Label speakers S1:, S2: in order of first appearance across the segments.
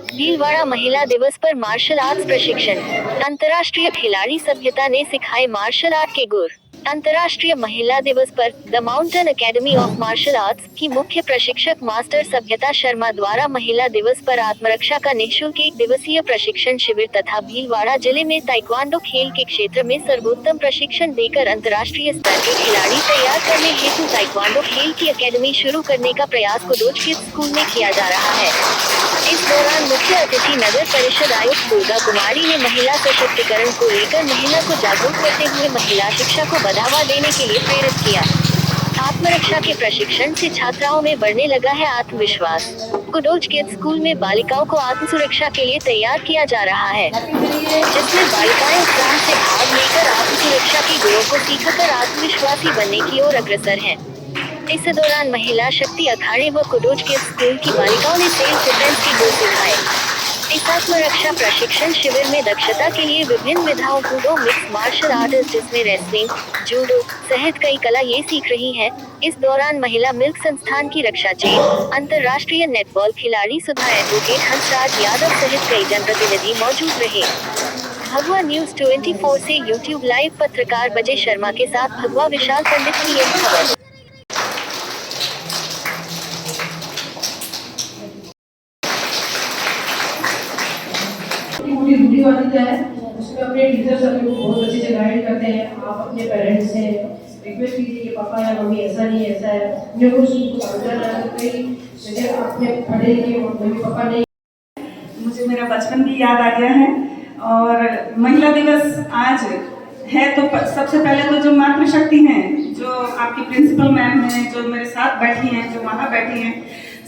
S1: भीलवाड़ा महिला दिवस पर मार्शल आर्ट्स प्रशिक्षण। अंतर्राष्ट्रीय खिलाड़ी सभ्यता ने सिखाए मार्शल आर्ट के गुर। अंतर्राष्ट्रीय महिला दिवस पर the mountain academy of martial arts की मुख्य प्रशिक्षक मास्टर सभ्यता शर्मा द्वारा महिला दिवस पर आत्मरक्षा का निःशुल्क 1 दिवसीय प्रशिक्षण शिविर तथा भीलवाड़ा जिले में ताइक्वांडो खेल के क्षेत्र में सर्वोत्तम प्रशिक्षण देकर अंतर्राष्ट्रीय स्तर के खिलाड़ी तैयार करने हेतु ताइक्वांडो खेल की अकेडमी शुरू करने का प्रयास कुडोच किड्स स्कूल में किया जा रहा है। इस दौरान मुख्य अतिथि नगर परिषद आयुक्त दुर्गा कुमारी ने महिला सशक्तिकरण को लेकर महिला को जागरूक करते हुए महिला शिक्षा को बढ़ावा देने के लिए प्रेरित किया। आत्मरक्षा के प्रशिक्षण से छात्राओं में बढ़ने लगा है आत्मविश्वास। कुडोच किड्स स्कूल में बालिकाओं को आत्म सुरक्षा के लिए तैयार किया जा रहा है, जिसमें बालिकाएं उत्साह से भाग लेकर आत्म सुरक्षा के गुणों को सीखकर आत्मविश्वासी बनने की ओर अग्रसर हैं। इस दौरान महिला शक्ति अखाड़े व कुडोच किड्स स्कूल की बालिकाओं ने सेल्फ डिफेंस के गुर सिखाए। इस आत्मरक्षा प्रशिक्षण शिविर में दक्षता के लिए विभिन्न विधाओं कूडो मिक्स मार्शल आर्ट्स जिसमें रेसलिंग, जूडो सहित कई कला ये सीख रही हैं। इस दौरान महिला मिल्क संस्थान की रक्षा चेन, अंतर्राष्ट्रीय नेटबॉल खिलाड़ी सुधा, एडवोकेट हंसराज यादव सहित कई जनप्रतिनिधि मौजूद रहे। भगवा न्यूज 24 से यूट्यूब लाइव पत्रकार बजे शर्मा के साथ भगवा विशाल पंडित की ये खबर।
S2: पूरी रूढ़िवादिता है, उसमें अपने टीचर्स अपने को बहुत अच्छे से गाइड करते हैं। आप अपने पेरेंट्स से रिक्वेस्ट कीजिए कि पापा या मम्मी ऐसा नहीं ऐसा है, मेरे को समझाना है। कई जगह आपने पढ़े लिखे मम्मी पापा नहीं।
S3: मुझे मेरा बचपन भी याद आ गया है। और महिला दिवस आज है तो सबसे पहले तो जो मातृशक्ति हैं, जो आपकी प्रिंसिपल मैम हैं, जो मेरे साथ बैठी हैं, जो वहाँ बैठी हैं,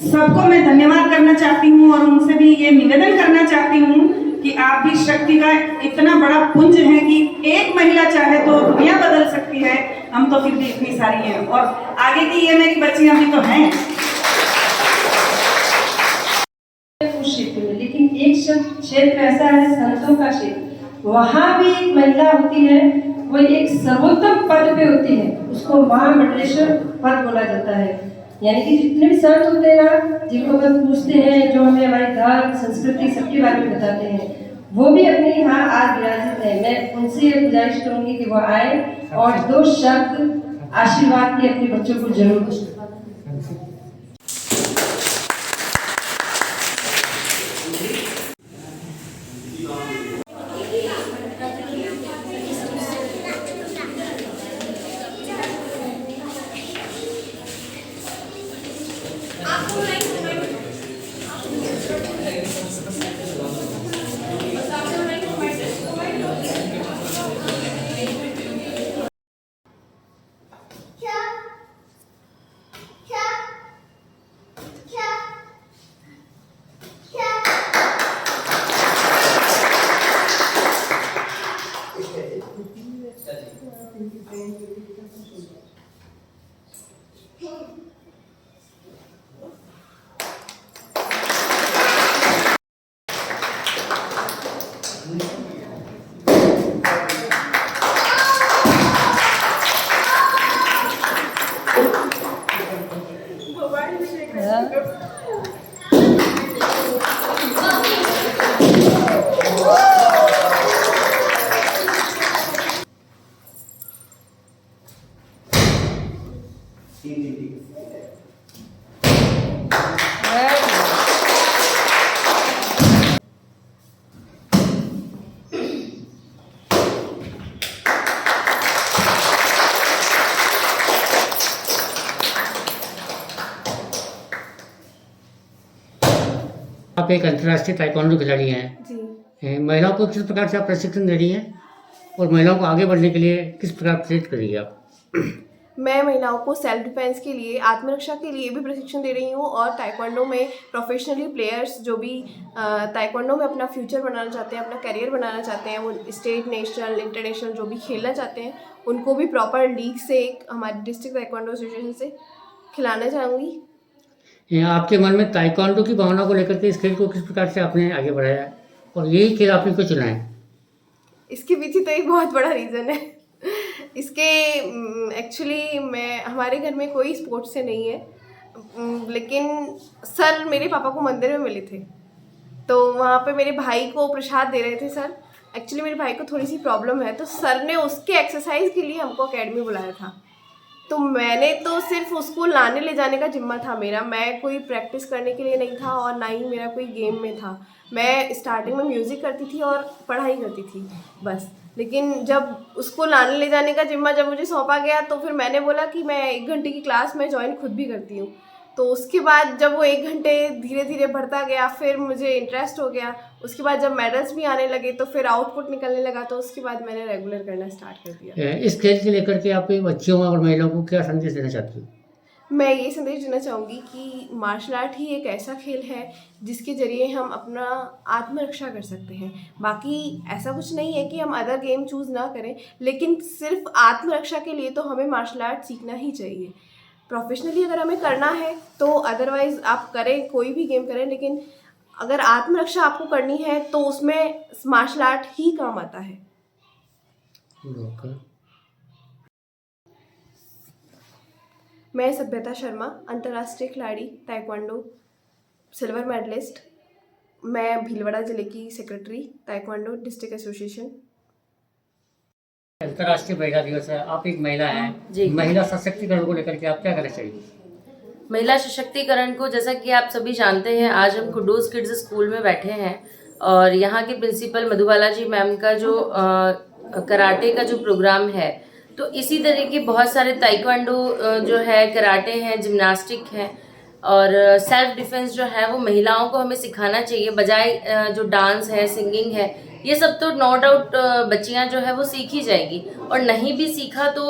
S3: सबको मैं धन्यवाद करना चाहती हूँ और उनसे भी ये निवेदन करना चाहती हूँ कि आप भी शक्ति का इतना बड़ा पुंज है कि एक महिला चाहे तो दुनिया बदल सकती है। हम तो फिर भी इतनी सारी हैं और आगे की ये मेरी बच्चियां भी तो हैं।
S2: उस क्षेत्र में, लेकिन एक क्षेत्र ऐसा है संतों का क्षेत्र, वहाँ भी एक महिला होती है, वो एक सर्वोत्तम पद पे होती है, उसको महामंडलेश्वर पद बोला जाता है। यानी कि जितने भी संत होते हैं ना, जिनको हम पूछते हैं, जो हमें हमारी धर्म संस्कृति सबके बारे में बताते हैं, वो भी अपने यहाँ आज विराजित है। मैं उनसे गुजारिश करूंगी कि वो आए और 2 शब्द आशीर्वाद के अपने बच्चों को जरूर।
S4: आप एक अंतर्राष्ट्रीय ताइक्वांडो खिलाड़ी हैं जी। महिलाओं को किस प्रकार से आप प्रशिक्षण दे रही हैं और महिलाओं को आगे बढ़ने के लिए किस प्रकार प्रेरित कर रही है आप?
S5: मैं महिलाओं को सेल्फ डिफेंस के लिए, आत्मरक्षा के लिए भी प्रशिक्षण दे रही हूँ और ताइक्वांडो में प्रोफेशनली प्लेयर्स जो भी ताइक्वांडो में अपना फ्यूचर बनाना चाहते हैं, अपना करियर बनाना चाहते हैं, वो स्टेट, नेशनल, इंटरनेशनल जो भी खेलना चाहते हैं, उनको भी प्रॉपर लीग से हमारे डिस्ट्रिक्ट ताइक्वांडो एसोसिएशन से खिलाना चाहूँगी।
S4: आपके मन में ताइक्वांडो की भावना को लेकर के इस खेल को किस प्रकार से आपने आगे बढ़ाया है और यही खेल आपने क्यों चुना है?
S5: इसके पीछे तो एक बहुत बड़ा रीज़न है। इसके एक्चुअली हमारे घर में कोई स्पोर्ट्स से नहीं है, लेकिन सर मेरे पापा को मंदिर में मिले थे तो वहाँ पे मेरे भाई को प्रसाद दे रहे थे सर। एक्चुअली मेरे भाई को थोड़ी सी प्रॉब्लम है, तो सर ने उसके एक्सरसाइज के लिए हमको अकेडमी बुलाया था। तो मैंने तो सिर्फ उसको लाने ले जाने का जिम्मा था मेरा, मैं कोई प्रैक्टिस करने के लिए नहीं था और ना ही मेरा कोई गेम में था। मैं स्टार्टिंग में म्यूज़िक करती थी और पढ़ाई करती थी बस। लेकिन जब उसको लाने ले जाने का जिम्मा जब मुझे सौंपा गया तो फिर मैंने बोला कि मैं 1 घंटे की क्लास में ज्वाइन खुद भी करती हूँ। तो उसके बाद जब वो 1 घंटे धीरे धीरे बढ़ता गया, फिर मुझे इंटरेस्ट हो गया। उसके बाद जब मेडल्स भी आने लगे तो फिर आउटपुट निकलने लगा, तो उसके बाद मैंने रेगुलर करना स्टार्ट कर दिया।
S4: इस खेल के लेकर के आप बच्चियों और महिलाओं को क्या संदेश देना चाहती हो?
S5: मैं ये संदेश देना चाहूँगी कि मार्शल आर्ट ही एक ऐसा खेल है जिसके ज़रिए हम अपना आत्मरक्षा कर सकते हैं। बाकी ऐसा कुछ नहीं है कि हम अदर गेम चूज़ ना करें, लेकिन सिर्फ आत्मरक्षा के लिए तो हमें मार्शल आर्ट सीखना ही चाहिए। प्रोफेशनली अगर हमें करना है तो अदरवाइज़ आप करें, कोई भी गेम करें, लेकिन अगर आत्मरक्षा आपको करनी है तो उसमें मार्शल आर्ट ही काम आता है। मैं सभ्यता शर्मा, अंतर्राष्ट्रीय खिलाड़ी, ताइक्वांडो सिल्वर मेडलिस्ट। मैं भीलवाड़ा ज़िले की सेक्रेटरी, ताइक्वांडो डिस्ट्रिक्ट एसोसिएशन।
S4: अंतर्राष्ट्रीय महिला दिवस है, आप एक महिला हैं
S6: जी।
S4: महिला सशक्तिकरण को लेकर के आप क्या कहना चाहिए?
S6: महिला सशक्तिकरण को, जैसा कि आप सभी जानते हैं, आज हम कुडोज किड्स स्कूल में बैठे हैं और यहाँ के प्रिंसिपल मधुबाला जी मैम का जो कराटे का जो प्रोग्राम है, तो इसी तरह के बहुत सारे ताइक्वांडो जो है, कराटे हैं, जिम्नास्टिक है और सेल्फ डिफेंस जो है वो महिलाओं को हमें सिखाना चाहिए। बजाय जो डांस है, सिंगिंग है, ये सब तो नो डाउट बच्चियां जो है वो सीख ही जाएगी, और नहीं भी सीखा तो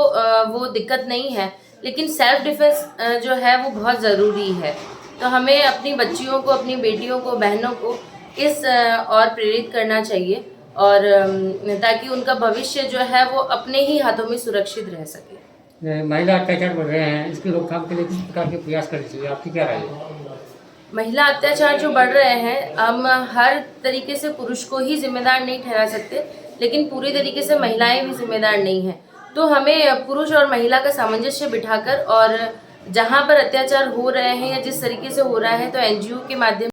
S6: वो दिक्कत नहीं है, लेकिन सेल्फ डिफेंस जो है वो बहुत ज़रूरी है। तो हमें अपनी बच्चियों को, अपनी बेटियों को, बहनों को इस और प्रेरित करना चाहिए, और ताकि उनका भविष्य जो है वो अपने ही हाथों में सुरक्षित रह सके।
S4: महिला अत्याचार बढ़ रहे हैं, इसकी रोकथाम के लिए किस प्रकार के प्रयास करने चाहिए, आपकी क्या राय है?
S6: महिला अत्याचार जो बढ़ रहे हैं, हम हर तरीके से पुरुष को ही जिम्मेदार नहीं ठहरा सकते, लेकिन पूरी तरीके से महिलाएं भी जिम्मेदार नहीं हैं। तो हमें पुरुष और महिला का सामंजस्य बिठाकर, और जहाँ पर अत्याचार हो रहे हैं या जिस तरीके से हो रहा है, तो एनजीओ के माध्यम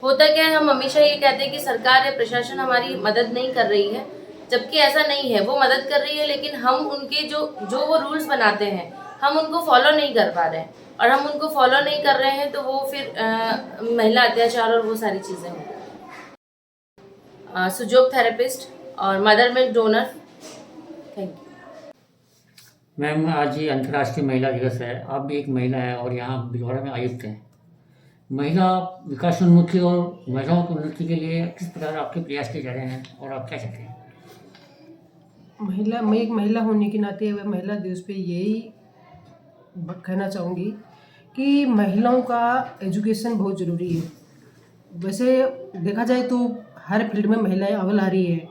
S6: होता क्या है, हम हमेशा ये कहते हैं कि सरकार या प्रशासन हमारी मदद नहीं कर रही है, जबकि ऐसा नहीं है। वो मदद कर रही है, लेकिन हम उनके जो वो रूल्स बनाते हैं, हम उनको फॉलो नहीं कर पा रहे हैं, और हम उनको फॉलो नहीं कर रहे हैं तो वो फिर महिला अत्याचार और वो सारी चीज़ें हैं। सुजोग थेरेपिस्ट और mother milk donor. Thank you
S4: ma'am, आज ये अंतर्राष्ट्रीय महिला दिवस है, आप भी एक महिला हैं और यहाँ भीलवाड़ा में आयुक्त हैं। महिला विकासोन्मुखी और महिलाओं की उन्नति के लिए किस प्रकार आपके प्रयास किए जा रहे हैं और आप क्या चाहते हैं?
S2: मैं एक महिला होने के नाते वह महिला दिवस पे यही कहना चाहूँगी कि महिलाओं का एजुकेशन बहुत ज़रूरी है। वैसे देखा जाए तो हर फील्ड में महिलाएं अव्वल आ रही है।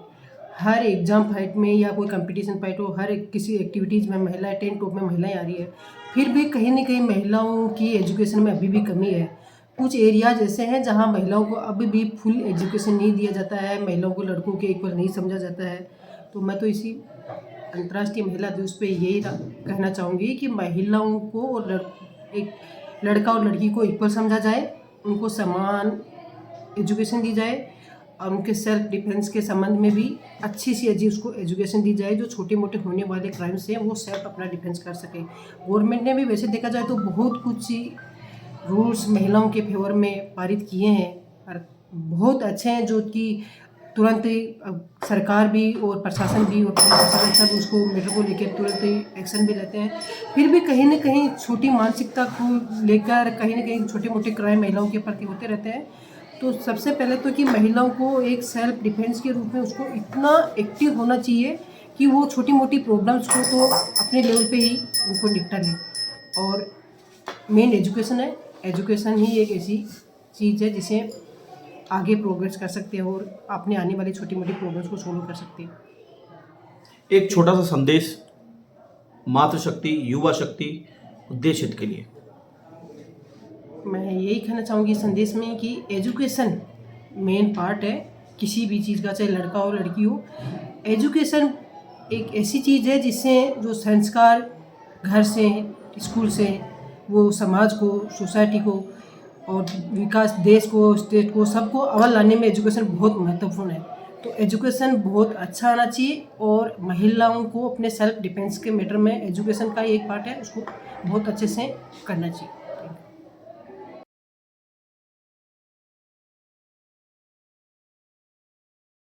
S2: हर एग्ज़ाम फाइट में या कोई कंपटीशन फाइट हो, हर किसी एक्टिविटीज़ में महिलाएं टेन टॉप में महिलाएं आ रही है। फिर भी कहीं ना कहीं महिलाओं की एजुकेशन में अभी भी कमी है। कुछ एरियाज ऐसे हैं जहां महिलाओं को अभी भी फुल एजुकेशन नहीं दिया जाता है, महिलाओं को लड़कों के इक्वल नहीं समझा जाता है। तो मैं तो इसी अंतर्राष्ट्रीय महिला दिवस पे यही कहना चाहूँगी कि महिलाओं को और एक लड़का और लड़की को इक्वल समझा जाए, उनको समान एजुकेशन दी जाए, और उनके सेल्फ डिफेंस के संबंध में भी अच्छी सी उसको एजुकेशन दी जाए। जो छोटे मोटे होने वाले क्राइम्स हैं वो सेल्फ अपना डिफेंस कर सके। गवर्नमेंट ने भी वैसे देखा जाए तो बहुत कुछ रूल्स महिलाओं के फेवर में पारित किए हैं और बहुत अच्छे हैं, जो कि तुरंत सरकार भी और प्रशासन भी और प्रशासन सब उसको मैटर को लेकर तुरंत एक्शन भी लेते हैं। फिर भी कहीं ना कहीं छोटी मानसिकता को लेकर कहीं ना कहीं छोटे मोटे क्राइम महिलाओं के प्रति होते रहते हैं। तो सबसे पहले तो कि महिलाओं को एक सेल्फ डिफेंस के रूप में उसको इतना एक्टिव होना चाहिए कि वो छोटी मोटी प्रॉब्लम्स को तो अपने लेवल पे ही उनको निपटा लें। और मेन एजुकेशन है, एजुकेशन ही एक ऐसी चीज़ है जिसे आगे प्रोग्रेस कर सकते हैं और अपने आने वाली छोटी मोटी प्रॉब्लम्स को सोल्व कर सकते हैं।
S7: एक छोटा सा संदेश मातृशक्ति, युवा शक्ति, उद्देश्य हित के लिए।
S2: मैं यही कहना चाहूँगी संदेश में कि एजुकेशन मेन पार्ट है किसी भी चीज़ का, चाहे लड़का हो लड़की हो। एजुकेशन एक ऐसी चीज़ है जिससे जो संस्कार घर से, स्कूल से, वो समाज को, सोसाइटी को और विकास देश को, स्टेट को, सबको अव्वल लाने में एजुकेशन बहुत महत्वपूर्ण है। तो एजुकेशन बहुत अच्छा आना चाहिए और महिलाओं को अपने सेल्फ डिफेंस के मैटर में एजुकेशन का ही एक पार्ट है, उसको बहुत अच्छे से करना चाहिए।